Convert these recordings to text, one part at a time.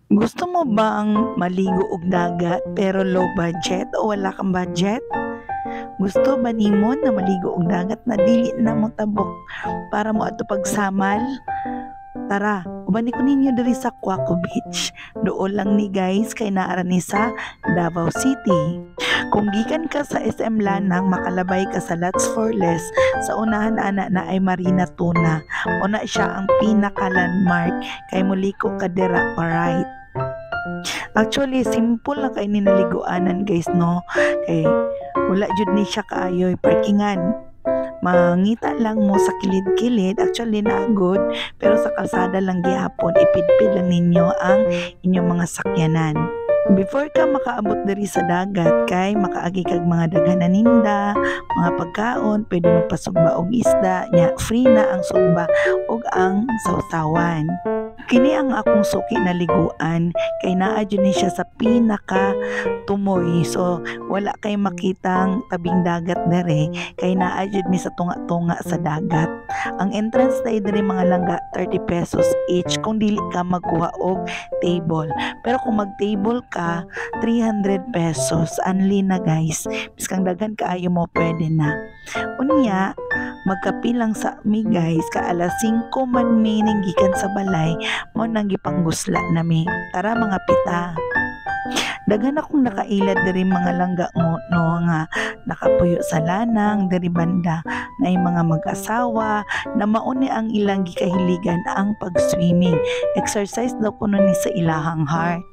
Gusto mo bang maligo og dagat pero low budget o wala kang budget? Gusto ba nimo na maligo og dagat na dili na mo tabok para mo adto pagsamal? Tara, ubani ko ninyo diri sa Quaco Beach. Doon lang ni guys kay naara ni sa Davao City. Kung gikan ka sa SM Lanang, makalabay ka sa Lots for Less, sa unahan ana na ay Marina Tuna. Una siya ang pinaka-landmark kay muliko ka dira pa right. Actually, simple lang kay ni naliguanan guys no. Kay wala jud ni siya kaayoy parkingan. Mangita lang mo sa kilid-kilid, actually na good, pero sa kalsada lang gihapon, ipidpid lang ninyo ang inyong mga sakyanan. Before ka makaabot diri sa dagat, kay makaagi kag mga daghan na ninda, mga pagkaon, pwede magpasugba og isda, nya free na ang sugba ug ang sawsawan. Kini ang akong suki na liguan kay naa jud ni siya sa pinaka tumoy. So wala kay makitang tabing dagat dere kay naa jud mi sa tunga-tunga sa dagat. Ang entrance na diri mga langga 30 pesos each kung dili ka magkuha og table. Pero kung mag-table ka 300 pesos only na guys. Biskang daghan kaayo mo pwede na. Unya magkapilang sa mi guys ka alas 5 man mi ning gikan sa balay mo nang gipanggusla nami. Tara mga pita. Daghan akong nakailad diri mga langga mo no nga nakapuyo sa lanang diri banda na mga mag-asawa na mauni ang ilang gikahiligan ang pag-swimming. Exercise daw kuno ni sa ilahang heart.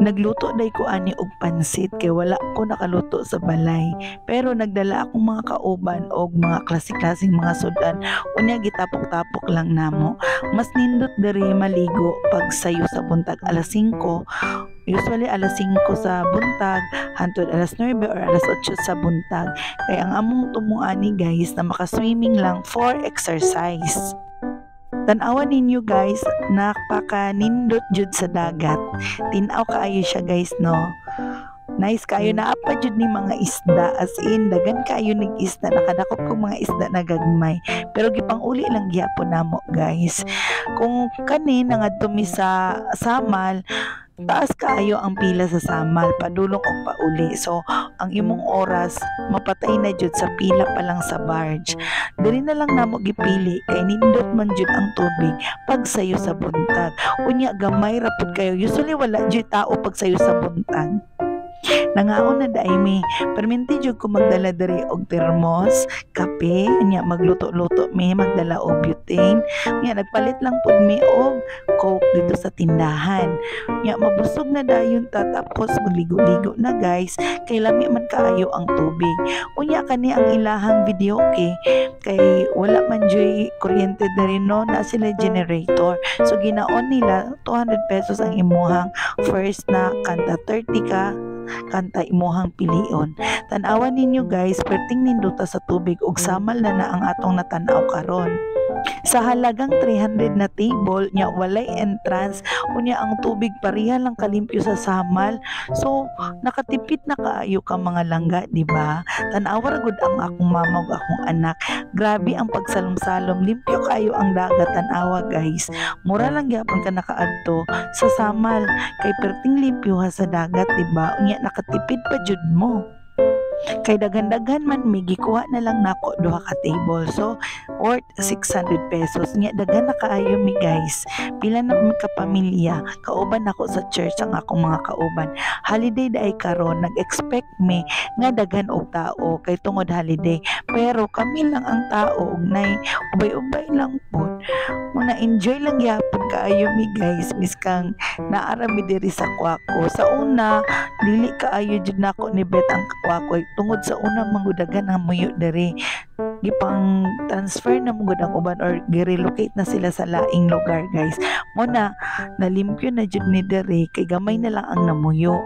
Nagluto day ko ani og pansit kay wala ko nakaluto sa balay, pero nagdala akong mga kauban og mga klase-klaseng mga sudan unya gitapok-tapok lang namo. Mas nindot diri maligo pag sayo sa buntag alas 5, usually alas 5 sa buntag hangtod alas 9 or alas 8 sa buntag, kay ang among tumuani guys na maka-swimming lang for exercise. Tanawan ninyo guys, napaka-nindot jud sa dagat. Tinaw kaayo siya guys no. Nice kayo na apa jud ni mga isda, as in daghan kayo nig isda, nakadakop ko mga isda na gagmay. Pero gipang-uli lang gyapon namo guys. Kung kani nangadto mi sa Samal, taas kaayo ang pila sa Samal, padulong og pauli. So ang imong oras mapatay na jud sa pila pa lang sa barge. Diri na lang namo gipili kay nindot man jud ang tubig pag sayo sa buntag. Unya gamay ra pud kayo. Usually wala jud tao pag sayo sa buntag. Nangaon na daay mi, perminti jud ko magdala diri og termos, kape, nya magluto-luto mi, magdala og butane, nya nagpalit lang pud mi og coke dito sa tindahan. Nya mabusog na dayon ta tapos magligo-ligo na guys, kay lami man kaayo ang tubig. Unya kani ang ilahang video kay wala man joy kuryente diri no, na sila generator. So ginaon nila 200 pesos ang imuhang first na kanta, 30 ka kanta imuhang pilion. Tan-awan ninyo guys, perting ninduta sa tubig ug samal na ang atong natanaw karon. Sa halagang 300 na table nya walay entrance, unya ang tubig pareha lang kalimpyo sa samal. So nakatipid na kaayo ka mga langga, di ba? Tan-awa gud ang akong mama ug akong anak. Grabe ang pagsalom-salom, limpyo kaayo ang dagat, tan-awa guys. Mura lang gyapon ka nakaadto sa samal kay perting limpyo ha sa dagat, di ba? Unya nakatipid pa jud mo. Kay daghan-daghan man mi gikuha na lang nako duha ka table, so worth 600 pesos. Nya daghan na kaayo mi guys, pila na mi ka pamilya, kauban nako sa church ang akong mga kauban. Holiday daay karon, nag-expect mi nga daghan og tao kay tungod holiday, pero kami lang ang tao ug nay ubay-ubay lang pod. Muna enjoy lang gyapon kaayo mi guys, miskang naara mi diri sa Quaco. Sa una dili kaayo jud nako ni bet ang Quaco tungod sa una manggudagan ang muyo dere, gipang transfer na mugod ang uban or gi-relocate na sila sa laing lugar guys. Muna nalimpyo na jud ni dere kay gamay na lang ang namuyo.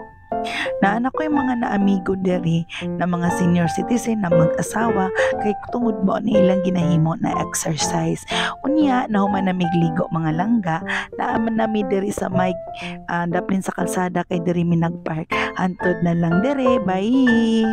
Naanak ko yung mga naamigo deri na mga senior citizen na mag-asawa kay tungod mo ni ilang ginahimo na exercise. Unya nahuman na migligo mga langga, naaman na mi deri sa may daplin sa kalsada kay deri mi nagpark. Hantod na lang dere, bye.